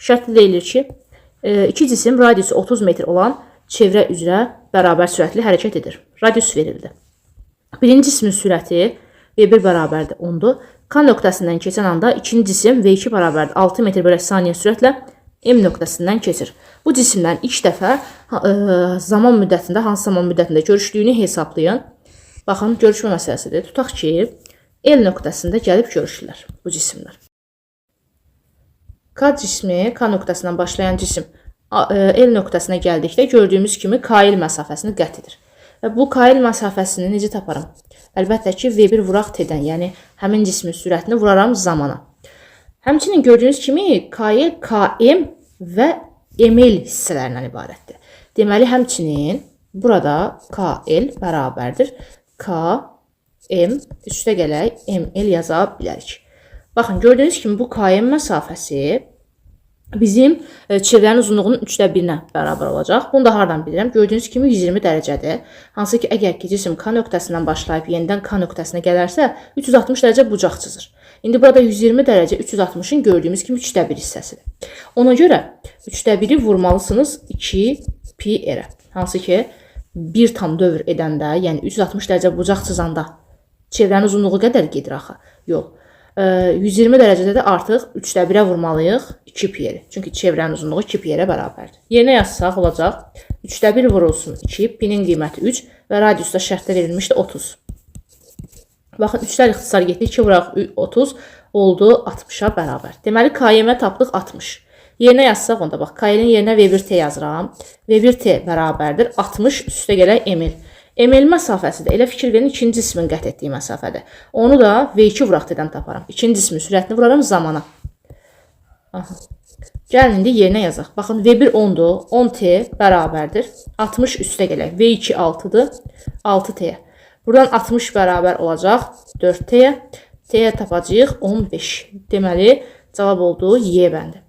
Şərtli deyilir ki, iki cisim radiusu 30 metr olan çevrə üzrə bərabər sürətli hərəkət edir. Radius verildi. Birinci cismin sürəti V1 bərabərdir 10'dur. K nöqtəsindən keçən anda ikinci cisim V2 bərabərdir 6 metr bölü saniyə sürətlə M nöqtəsindən keçir. Bu cisimlərin ilk dəfə zaman müddətində, hansı zaman müddətində görüşdüyünü hesablayın. Baxın, görüşmə məsələsidir. Tutaq ki, L nöqtəsində gəlib görüşürlər bu cisimlər. K cismi, K nöqtəsindən başlayan cisim L nöqtəsinə gəldikdə gördüyümüz kimi KL məsafəsini qət edir. Və bu KL məsafəsini necə taparım? Əlbəttə ki, V1 vuraq T-dən, yəni həmin cismin sürətini vuraram zamana. Həmçinin gördüyünüz kimi KL, KM və ML hissələrindən ibarətdir. Deməli, həmçinin burada KL bərabərdir KM üstə gələk ML yaza bilərik. Baxın, gördüyünüz kimi bu KM məsafəsi bizim çevrənin uzunluğunun 1/3-nə bərabər olacaq. Bunu da hardan bilirəm? Gördüyünüz kimi 120 dərəcədir. Hansı ki, əgər ki, cisim K nöqtəsindən başlayıb yenidən K nöqtəsinə gələrsə, 360 dərəcə bucaq çizir. İndi burada 120 dərəcə 360'ın gördüğümüz kimi 3/1 hissəsidir. Ona görə 3/1'i vurmalısınız 2πr-ə. Hansı ki, 1 tam dövr edəndə, yəni 360 dərəcə bucaq çizanda çevrənin uzunluğu qədər gedir axı. Yox. 120 dərəcədə də artıq 3/1'ə vurmalıyıq 2πr. Çünki çevrənin uzunluğu 2πr-ə bərabərdir. Yerinə yazsaq olacaq 3/1 vurulsun 2, pi-nin qiyməti 3 və radiusda şərtdə verilmişdi 30. Baxın, 3'lər ixtisar getdi, 2 vuraq 30 oldu 60'a bərabər. Deməli, KM-ə tapdıq 60. Yerinə yazsaq onda, bax, KL-in yerinə V1T yazıram. V1T bərabərdir 60 üstə gələk ML. ML məsafəsi də elə fikir verin, ikinci cismin qət etdiyi məsafədir. Onu da V2 vuraq T-dən taparam. İkinci cismin sürətini vuraram zamana. Aha. Gəlin indi yerinə yazaq. Baxın, V1 10'dur, 10T bərabərdir 60 üstə gələk. V2 6'dır, 6T-yə. Buradan 60 bərabər olacaq 4T-yə. T-yə tapacağıq 15. Deməli, cavab oldu Y bəndi.